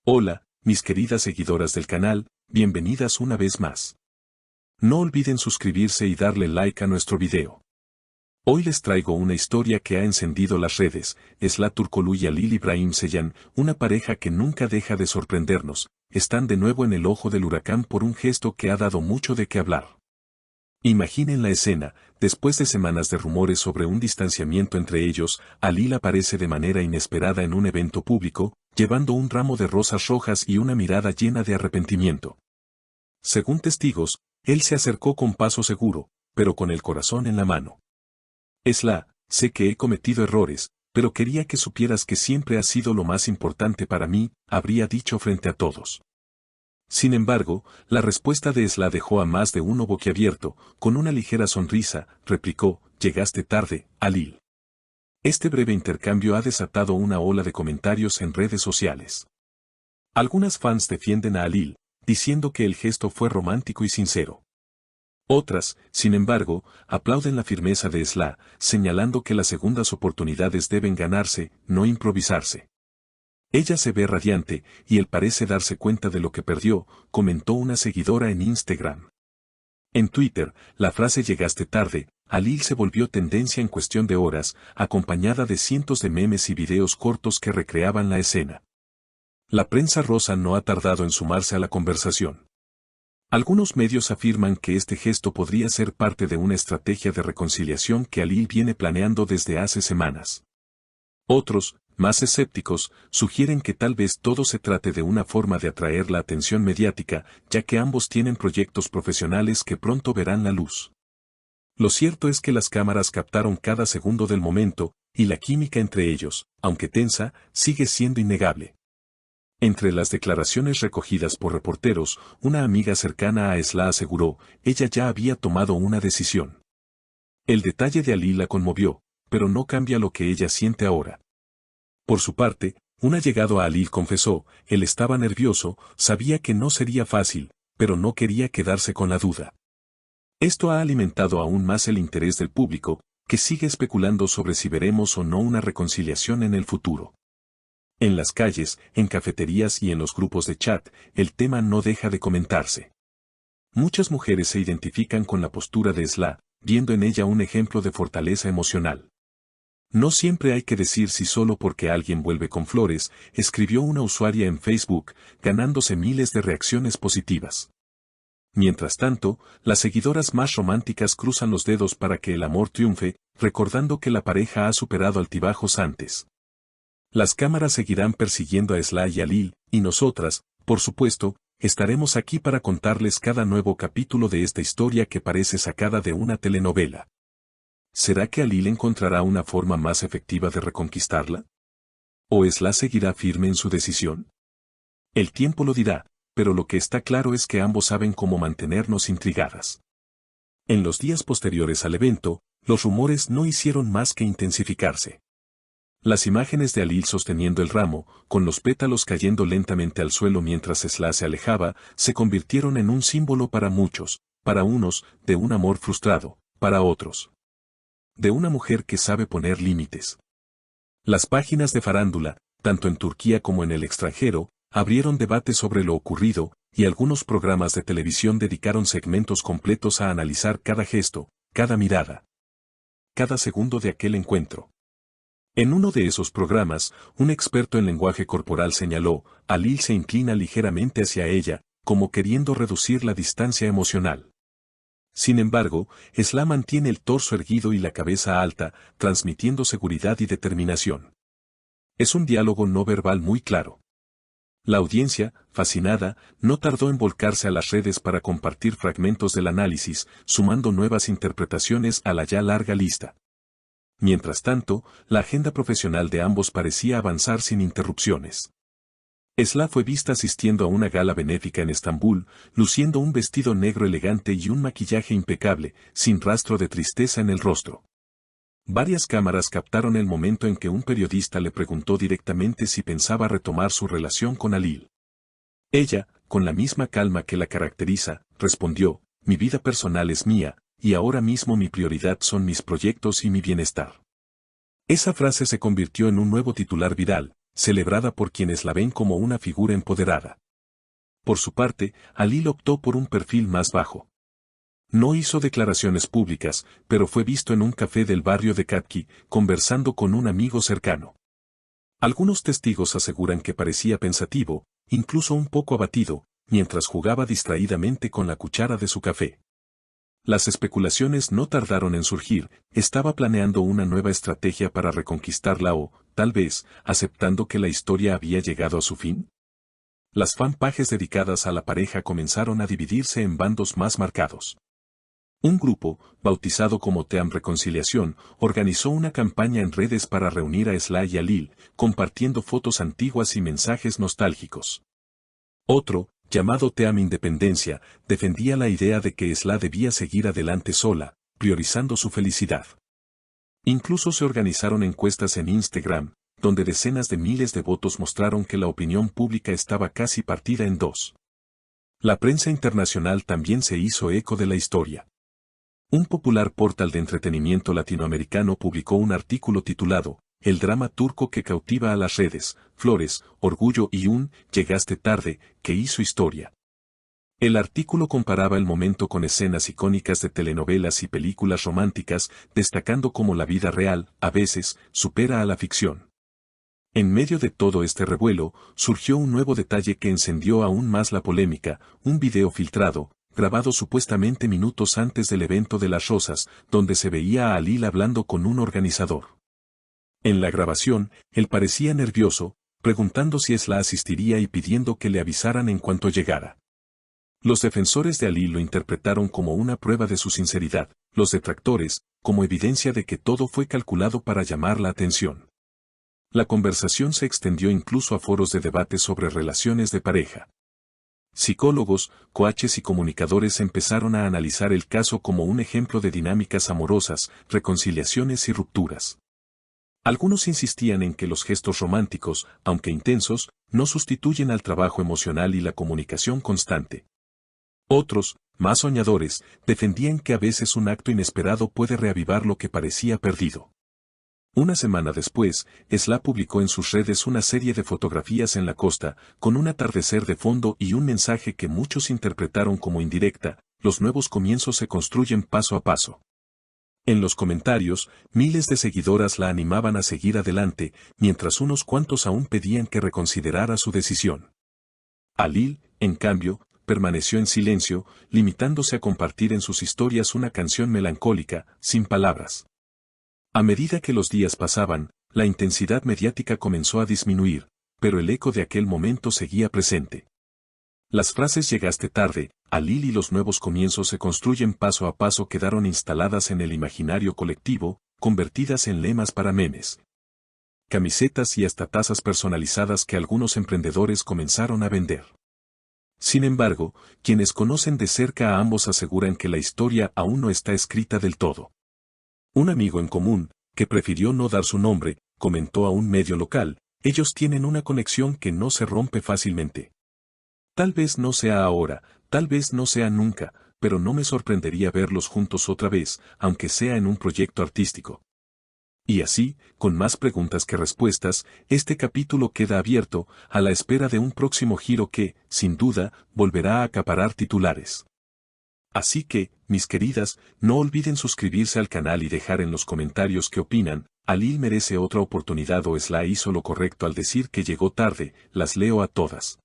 Hola, mis queridas seguidoras del canal, bienvenidas una vez más. No olviden suscribirse y darle like a nuestro video. Hoy les traigo una historia que ha encendido las redes. Esla Turkoglu y Halil İbrahim Ceylan, una pareja que nunca deja de sorprendernos, están de nuevo en el ojo del huracán por un gesto que ha dado mucho de qué hablar. Imaginen la escena, después de semanas de rumores sobre un distanciamiento entre ellos, Halil aparece de manera inesperada en un evento público, llevando un ramo de rosas rojas y una mirada llena de arrepentimiento. Según testigos, él se acercó con paso seguro, pero con el corazón en la mano. Esla, sé que he cometido errores, pero quería que supieras que siempre has sido lo más importante para mí, habría dicho frente a todos. Sin embargo, la respuesta de Esla dejó a más de uno boquiabierto, con una ligera sonrisa, replicó, llegaste tarde, Halil. Este breve intercambio ha desatado una ola de comentarios en redes sociales. Algunas fans defienden a Halil, diciendo que el gesto fue romántico y sincero. Otras, sin embargo, aplauden la firmeza de Esla, señalando que las segundas oportunidades deben ganarse, no improvisarse. Ella se ve radiante, y él parece darse cuenta de lo que perdió, comentó una seguidora en Instagram. En Twitter, la frase llegaste tarde, Halil se volvió tendencia en cuestión de horas, acompañada de cientos de memes y videos cortos que recreaban la escena. La prensa rosa no ha tardado en sumarse a la conversación. Algunos medios afirman que este gesto podría ser parte de una estrategia de reconciliación que Halil viene planeando desde hace semanas. Otros, más escépticos, sugieren que tal vez todo se trate de una forma de atraer la atención mediática, ya que ambos tienen proyectos profesionales que pronto verán la luz. Lo cierto es que las cámaras captaron cada segundo del momento, y la química entre ellos, aunque tensa, sigue siendo innegable. Entre las declaraciones recogidas por reporteros, una amiga cercana a Esla aseguró, ella ya había tomado una decisión. El detalle de Halil la conmovió, pero no cambia lo que ella siente ahora. Por su parte, un allegado a Halil confesó, él estaba nervioso, sabía que no sería fácil, pero no quería quedarse con la duda. Esto ha alimentado aún más el interés del público, que sigue especulando sobre si veremos o no una reconciliación en el futuro. En las calles, en cafeterías y en los grupos de chat, el tema no deja de comentarse. Muchas mujeres se identifican con la postura de Esla, viendo en ella un ejemplo de fortaleza emocional. No siempre hay que decir sí solo porque alguien vuelve con flores, escribió una usuaria en Facebook, ganándose miles de reacciones positivas. Mientras tanto, las seguidoras más románticas cruzan los dedos para que el amor triunfe, recordando que la pareja ha superado altibajos antes. Las cámaras seguirán persiguiendo a Esla y Halil, y nosotras, por supuesto, estaremos aquí para contarles cada nuevo capítulo de esta historia que parece sacada de una telenovela. ¿Será que Halil encontrará una forma más efectiva de reconquistarla? ¿O Esla seguirá firme en su decisión? El tiempo lo dirá, pero lo que está claro es que ambos saben cómo mantenernos intrigadas. En los días posteriores al evento, los rumores no hicieron más que intensificarse. Las imágenes de Halil sosteniendo el ramo, con los pétalos cayendo lentamente al suelo mientras Esla se alejaba, se convirtieron en un símbolo para muchos, para unos, de un amor frustrado, para otros, de una mujer que sabe poner límites. Las páginas de farándula, tanto en Turquía como en el extranjero, abrieron debate sobre lo ocurrido, y algunos programas de televisión dedicaron segmentos completos a analizar cada gesto, cada mirada, cada segundo de aquel encuentro. En uno de esos programas, un experto en lenguaje corporal señaló, Halil se inclina ligeramente hacia ella, como queriendo reducir la distancia emocional. Sin embargo, Esla mantiene el torso erguido y la cabeza alta, transmitiendo seguridad y determinación. Es un diálogo no verbal muy claro. La audiencia, fascinada, no tardó en volcarse a las redes para compartir fragmentos del análisis, sumando nuevas interpretaciones a la ya larga lista. Mientras tanto, la agenda profesional de ambos parecía avanzar sin interrupciones. Esla fue vista asistiendo a una gala benéfica en Estambul, luciendo un vestido negro elegante y un maquillaje impecable, sin rastro de tristeza en el rostro. Varias cámaras captaron el momento en que un periodista le preguntó directamente si pensaba retomar su relación con Halil. Ella, con la misma calma que la caracteriza, respondió, mi vida personal es mía, y ahora mismo mi prioridad son mis proyectos y mi bienestar. Esa frase se convirtió en un nuevo titular viral, celebrada por quienes la ven como una figura empoderada. Por su parte, Alil optó por un perfil más bajo. No hizo declaraciones públicas, pero fue visto en un café del barrio de Katki, conversando con un amigo cercano. Algunos testigos aseguran que parecía pensativo, incluso un poco abatido, mientras jugaba distraídamente con la cuchara de su café. Las especulaciones no tardaron en surgir, estaba planeando una nueva estrategia para reconquistarla o, tal vez, aceptando que la historia había llegado a su fin. Las fanpages dedicadas a la pareja comenzaron a dividirse en bandos más marcados. Un grupo, bautizado como Team Reconciliación, organizó una campaña en redes para reunir a Esla y Alil, compartiendo fotos antiguas y mensajes nostálgicos. Otro, llamado Team Independencia, defendía la idea de que Esla debía seguir adelante sola, priorizando su felicidad. Incluso se organizaron encuestas en Instagram, donde decenas de miles de votos mostraron que la opinión pública estaba casi partida en dos. La prensa internacional también se hizo eco de la historia. Un popular portal de entretenimiento latinoamericano publicó un artículo titulado "El drama turco que cautiva a las redes, flores, orgullo y un llegaste tarde, que hizo historia". El artículo comparaba el momento con escenas icónicas de telenovelas y películas románticas, destacando cómo la vida real, a veces, supera a la ficción. En medio de todo este revuelo, surgió un nuevo detalle que encendió aún más la polémica: un video filtrado, grabado supuestamente minutos antes del evento de las rosas, donde se veía a Alil hablando con un organizador. En la grabación, él parecía nervioso, preguntando si Esla asistiría y pidiendo que le avisaran en cuanto llegara. Los defensores de Alil lo interpretaron como una prueba de su sinceridad, los detractores, como evidencia de que todo fue calculado para llamar la atención. La conversación se extendió incluso a foros de debate sobre relaciones de pareja. Psicólogos, coaches y comunicadores empezaron a analizar el caso como un ejemplo de dinámicas amorosas, reconciliaciones y rupturas. Algunos insistían en que los gestos románticos, aunque intensos, no sustituyen al trabajo emocional y la comunicación constante. Otros, más soñadores, defendían que a veces un acto inesperado puede reavivar lo que parecía perdido. Una semana después, Esla publicó en sus redes una serie de fotografías en la costa, con un atardecer de fondo y un mensaje que muchos interpretaron como indirecta: los nuevos comienzos se construyen paso a paso. En los comentarios, miles de seguidoras la animaban a seguir adelante, mientras unos cuantos aún pedían que reconsiderara su decisión. Alil, en cambio, permaneció en silencio, limitándose a compartir en sus historias una canción melancólica, sin palabras. A medida que los días pasaban, la intensidad mediática comenzó a disminuir, pero el eco de aquel momento seguía presente. Las frases "llegaste tarde, Alil" y "los nuevos comienzos se construyen paso a paso" quedaron instaladas en el imaginario colectivo, convertidas en lemas para memes, camisetas y hasta tazas personalizadas que algunos emprendedores comenzaron a vender. Sin embargo, quienes conocen de cerca a ambos aseguran que la historia aún no está escrita del todo. Un amigo en común, que prefirió no dar su nombre, comentó a un medio local: "Ellos tienen una conexión que no se rompe fácilmente. Tal vez no sea ahora, tal vez no sea nunca, pero no me sorprendería verlos juntos otra vez, aunque sea en un proyecto artístico". Y así, con más preguntas que respuestas, este capítulo queda abierto, a la espera de un próximo giro que, sin duda, volverá a acaparar titulares. Así que, mis queridas, no olviden suscribirse al canal y dejar en los comentarios qué opinan: ¿Alil merece otra oportunidad o Esla hizo lo correcto al decir que llegó tarde? Las leo a todas.